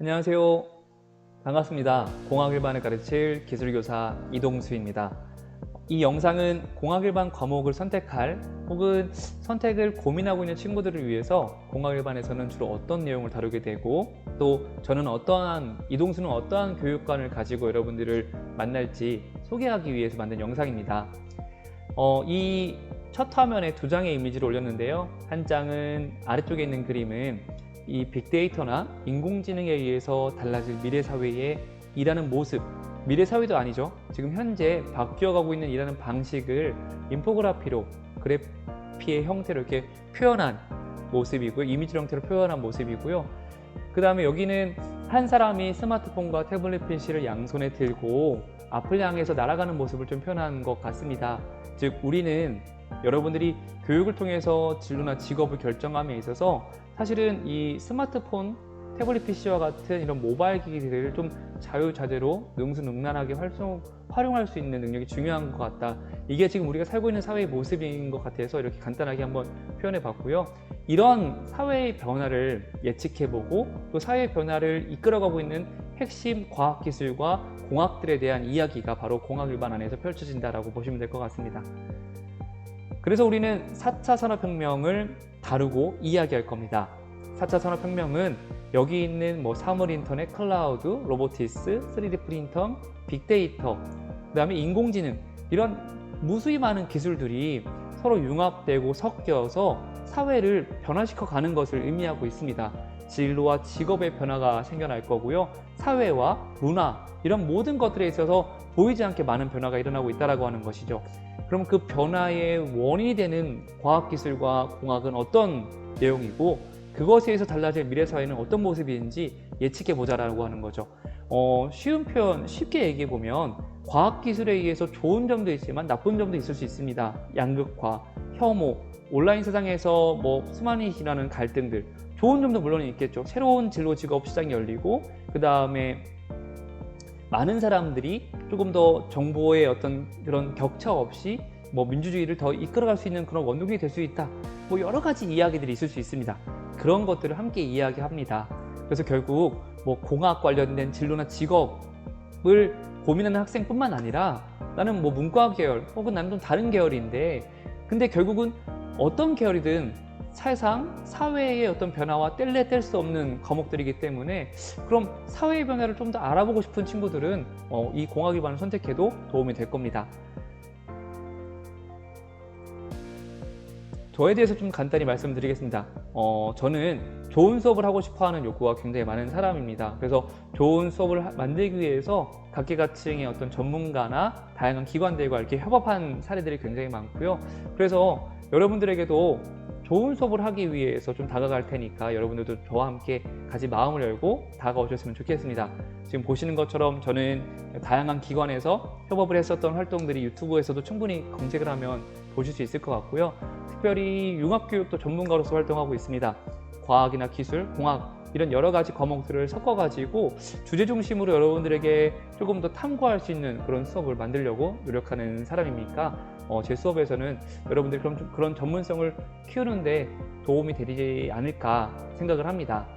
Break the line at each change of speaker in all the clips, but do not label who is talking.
안녕하세요. 반갑습니다. 공학 일반을 가르칠 기술교사 이동수입니다. 이 영상은 공학 일반 과목을 선택할 혹은 선택을 고민하고 있는 친구들을 위해서 공학 일반에서는 주로 어떤 내용을 다루게 되고 또 저는 이동수는 어떠한 교육관을 가지고 여러분들을 만날지 소개하기 위해서 만든 영상입니다. 이 첫 화면에 두 장의 이미지를 올렸는데요. 한 장은 아래쪽에 있는 그림은 이 빅데이터나 인공지능에 의해서 달라질 미래 사회의 일하는 모습, 미래 사회도 아니죠. 지금 현재 바뀌어가고 있는 일하는 방식을 인포그래피로 그래피의 형태로 이렇게 표현한 모습이고요. 이미지 형태로 표현한 모습이고요. 그 다음에 여기는 한 사람이 스마트폰과 태블릿 PC를 양손에 들고 앞을 향해서 날아가는 모습을 좀 표현한 것 같습니다. 즉 우리는 여러분들이 교육을 통해서 진로나 직업을 결정함에 있어서 사실은 이 스마트폰, 태블릿 PC와 같은 이런 모바일 기기들을 좀 자유자재로 능수능란하게 활용할 수 있는 능력이 중요한 것 같다. 이게 지금 우리가 살고 있는 사회의 모습인 것 같아서 이렇게 간단하게 한번 표현해 봤고요. 이런 사회의 변화를 예측해보고 또 사회의 변화를 이끌어가고 있는 핵심 과학기술과 공학들에 대한 이야기가 바로 공학 일반 안에서 펼쳐진다라고 보시면 될 것 같습니다. 그래서 우리는 4차 산업혁명을 다루고 이야기할 겁니다. 4차 산업혁명은 여기 있는 사물 인터넷, 클라우드, 로보티스, 3D 프린터, 빅데이터, 그 다음에 인공지능 이런 무수히 많은 기술들이 서로 융합되고 섞여서 사회를 변화시켜 가는 것을 의미하고 있습니다. 진로와 직업의 변화가 생겨날 거고요. 사회와 문화 이런 모든 것들에 있어서 보이지 않게 많은 변화가 일어나고 있다고 하는 것이죠. 그럼 그 변화의 원인이 되는 과학기술과 공학은 어떤 내용이고 그것에 의해서 달라질 미래사회는 어떤 모습인지 예측해보자라고 하는 거죠. 쉬운 표현, 쉽게 얘기해보면 과학기술에 의해서 좋은 점도 있지만 나쁜 점도 있을 수 있습니다. 양극화, 혐오, 온라인 세상에서 수많이 일어나는 갈등들 좋은 점도 물론 있겠죠. 새로운 진로 직업 시장이 열리고 그 다음에 많은 사람들이 조금 더 정보의 어떤 그런 격차 없이 민주주의를 더 이끌어갈 수 있는 그런 원동력이 될 수 있다. 여러 가지 이야기들이 있을 수 있습니다. 그런 것들을 함께 이야기합니다. 그래서 결국 공학 관련된 진로나 직업을 고민하는 학생뿐만 아니라 나는 문과 계열 혹은 나는 좀 다른 계열인데 근데 결국은 어떤 계열이든 사실상 사회의 어떤 변화와 뗄래 뗄 수 없는 과목들이기 때문에 그럼 사회의 변화를 좀 더 알아보고 싶은 친구들은 이 공학 일반을 선택해도 도움이 될 겁니다. 저에 대해서 좀 간단히 말씀드리겠습니다. 저는 좋은 수업을 하고 싶어하는 욕구가 굉장히 많은 사람입니다. 그래서 좋은 수업을 만들기 위해서 각계각층의 어떤 전문가나 다양한 기관들과 이렇게 협업한 사례들이 굉장히 많고요. 그래서 여러분들에게도 좋은 수업을 하기 위해서 좀 다가갈 테니까 여러분들도 저와 함께 같이 마음을 열고 다가오셨으면 좋겠습니다. 지금 보시는 것처럼 저는 다양한 기관에서 협업을 했었던 활동들이 유튜브에서도 충분히 검색을 하면 보실 수 있을 것 같고요. 특별히 융합교육도 전문가로서 활동하고 있습니다. 과학이나 기술, 공학 이런 여러 가지 과목들을 섞어가지고 주제 중심으로 여러분들에게 조금 더 탐구할 수 있는 그런 수업을 만들려고 노력하는 사람이니까 제 수업에서는 여러분들이 그런 전문성을 키우는데 도움이 되지 않을까 생각을 합니다.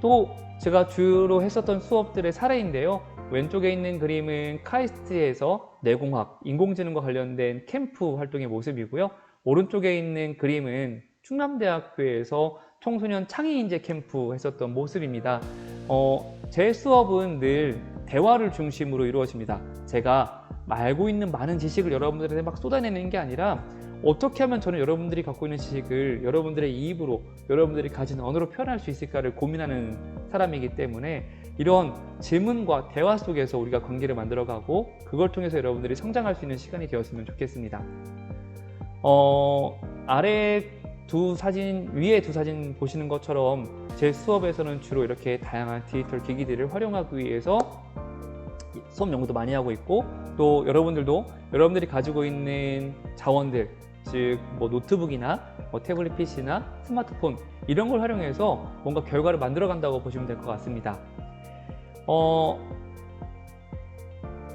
또 제가 주로 했었던 수업들의 사례인데요. 왼쪽에 있는 그림은 카이스트에서 내공학, 인공지능과 관련된 캠프 활동의 모습이고요. 오른쪽에 있는 그림은 충남대학교에서 청소년 창의인재 캠프 했었던 모습입니다. 제 수업은 늘 대화를 중심으로 이루어집니다. 제가 알고 있는 많은 지식을 여러분들한테 막 쏟아내는 게 아니라 어떻게 하면 저는 여러분들이 갖고 있는 지식을 여러분들의 입으로, 여러분들이 가진 언어로 표현할 수 있을까를 고민하는 사람이기 때문에 이런 질문과 대화 속에서 우리가 관계를 만들어가고 그걸 통해서 여러분들이 성장할 수 있는 시간이 되었으면 좋겠습니다. 아래 두 사진, 위에 두 사진 보시는 것처럼 제 수업에서는 주로 이렇게 다양한 디지털 기기들을 활용하기 위해서 수업 연구도 많이 하고 있고 또 여러분들이 가지고 있는 자원들 즉 노트북이나 태블릿 PC나 스마트폰 이런 걸 활용해서 뭔가 결과를 만들어 간다고 보시면 될 것 같습니다.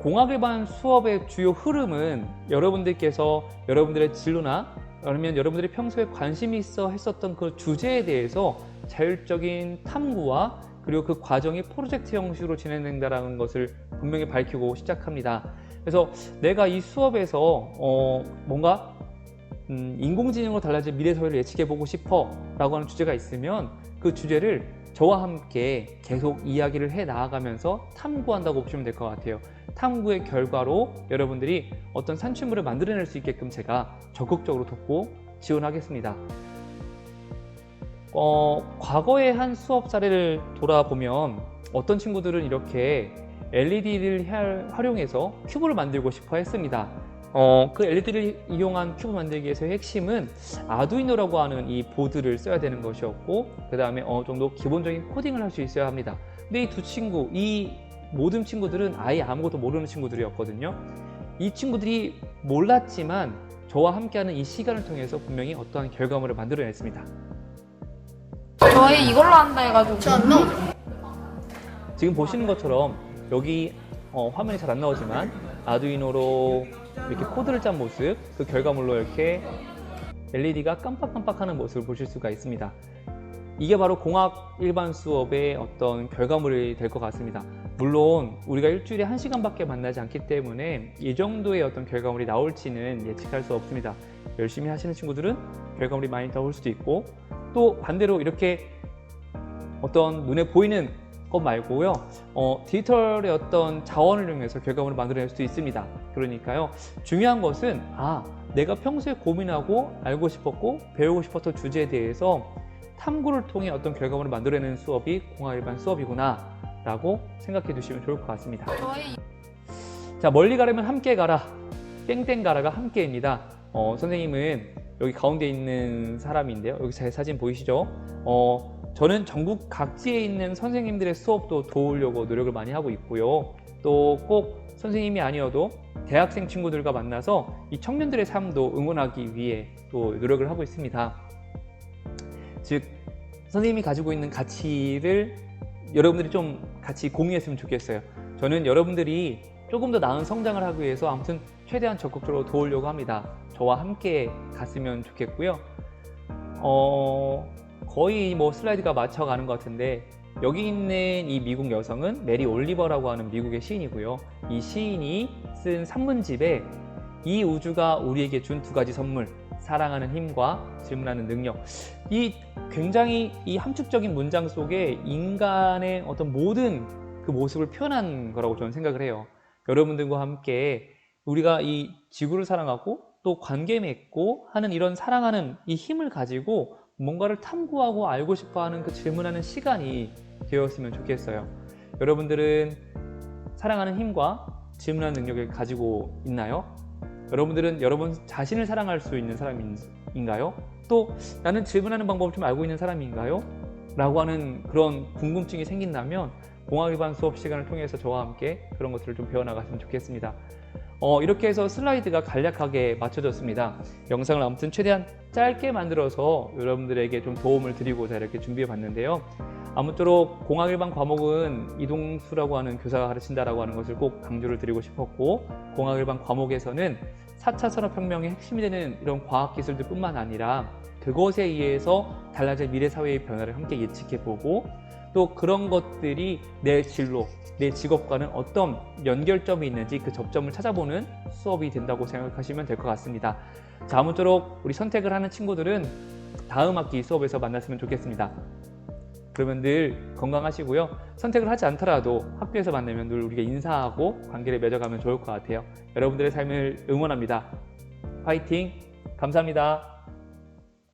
공학 일반 수업의 주요 흐름은 여러분들께서 여러분들의 진로나 아니면 여러분들이 평소에 관심이 있어 했었던 그 주제에 대해서 자율적인 탐구와 그리고 그 과정이 프로젝트 형식으로 진행된다는 것을 분명히 밝히고 시작합니다. 그래서 내가 이 수업에서 뭔가 인공지능으로 달라질 미래 사회를 예측해보고 싶어 라고 하는 주제가 있으면 그 주제를 저와 함께 계속 이야기를 해 나아가면서 탐구한다고 보시면 될 것 같아요. 탐구의 결과로 여러분들이 어떤 산출물을 만들어낼 수 있게끔 제가 적극적으로 돕고 지원하겠습니다. 과거의 한 수업 사례를 돌아보면 어떤 친구들은 이렇게 LED를 활용해서 큐브를 만들고 싶어 했습니다. 그 LED를 이용한 큐브 만들기에서의 핵심은 아두이노라고 하는 이 보드를 써야 되는 것이었고, 그 다음에 어느 정도 기본적인 코딩을 할 수 있어야 합니다. 근데 이 두 친구, 이 모든 친구들은 아예 아무것도 모르는 친구들이었거든요. 이 친구들이 몰랐지만 저와 함께하는 이 시간을 통해서 분명히 어떠한 결과물을 만들어냈습니다.
저희 이걸로 한다 해가지고
지금 보시는 것처럼 여기 화면이 잘 안 나오지만 아두이노로 이렇게 코드를 짠 모습, 그 결과물로 이렇게 LED가 깜빡깜빡하는 모습을 보실 수가 있습니다. 이게 바로 공학 일반 수업의 어떤 결과물이 될 것 같습니다. 물론 우리가 일주일에 1시간밖에 만나지 않기 때문에 이 정도의 어떤 결과물이 나올지는 예측할 수 없습니다. 열심히 하시는 친구들은 결과물이 많이 나올 수도 있고, 또 반대로 이렇게 어떤 눈에 보이는 것 말고요, 디지털의 어떤 자원을 이용해서 결과물을 만들어낼 수도 있습니다. 그러니까요, 중요한 것은 내가 평소에 고민하고 알고 싶었고 배우고 싶었던 주제에 대해서 탐구를 통해 어떤 결과물을 만들어내는 수업이 공학 일반 수업이구나 라고 생각해 두시면 좋을 것 같습니다. 자, 멀리 가려면 함께 가라, 땡땡 가라가 함께입니다. 선생님은 여기 가운데 있는 사람인데요, 여기 제 사진 보이시죠? 저는 전국 각지에 있는 선생님들의 수업도 도우려고 노력을 많이 하고 있고요. 또 꼭 선생님이 아니어도 대학생 친구들과 만나서 이 청년들의 삶도 응원하기 위해 또 노력을 하고 있습니다. 즉, 선생님이 가지고 있는 가치를 여러분들이 좀 같이 공유했으면 좋겠어요. 저는 여러분들이 조금 더 나은 성장을 하기 위해서 아무튼 최대한 적극적으로 도우려고 합니다. 저와 함께 갔으면 좋겠고요. 거의 슬라이드가 맞춰가는 것 같은데, 여기 있는 이 미국 여성은 메리 올리버라고 하는 미국의 시인이고요. 이 시인이 쓴 산문집에 이 우주가 우리에게 준 두 가지 선물, 사랑하는 힘과 질문하는 능력, 이 굉장히 이 함축적인 문장 속에 인간의 어떤 모든 그 모습을 표현한 거라고 저는 생각을 해요. 여러분들과 함께 우리가 이 지구를 사랑하고 또 관계 맺고 하는 이런 사랑하는 이 힘을 가지고 뭔가를 탐구하고 알고 싶어하는 그 질문하는 시간이 되었으면 좋겠어요. 여러분들은 사랑하는 힘과 질문하는 능력을 가지고 있나요? 여러분들은 여러분 자신을 사랑할 수 있는 사람인가요? 또 나는 질문하는 방법을 좀 알고 있는 사람인가요? 라고 하는 그런 궁금증이 생긴다면 공학 일반 수업 시간을 통해서 저와 함께 그런 것들을 좀 배워나갔으면 좋겠습니다. 이렇게 해서 슬라이드가 간략하게 맞춰졌습니다. 영상을 아무튼 최대한 짧게 만들어서 여러분들에게 좀 도움을 드리고자 이렇게 준비해 봤는데요. 아무쪼록 공학 일반 과목은 이동수라고 하는 교사가 가르친다라고 하는 것을 꼭 강조를 드리고 싶었고, 공학 일반 과목에서는 4차 산업혁명의 핵심이 되는 이런 과학기술들 뿐만 아니라 그것에 의해서 달라질 미래 사회의 변화를 함께 예측해보고, 또 그런 것들이 내 진로, 내 직업과는 어떤 연결점이 있는지 그 접점을 찾아보는 수업이 된다고 생각하시면 될 것 같습니다. 자, 아무쪼록 우리 선택을 하는 친구들은 다음 학기 수업에서 만났으면 좋겠습니다. 그러면 늘 건강하시고요. 선택을 하지 않더라도 학교에서 만나면 늘 우리가 인사하고 관계를 맺어가면 좋을 것 같아요. 여러분들의 삶을 응원합니다. 파이팅! 감사합니다.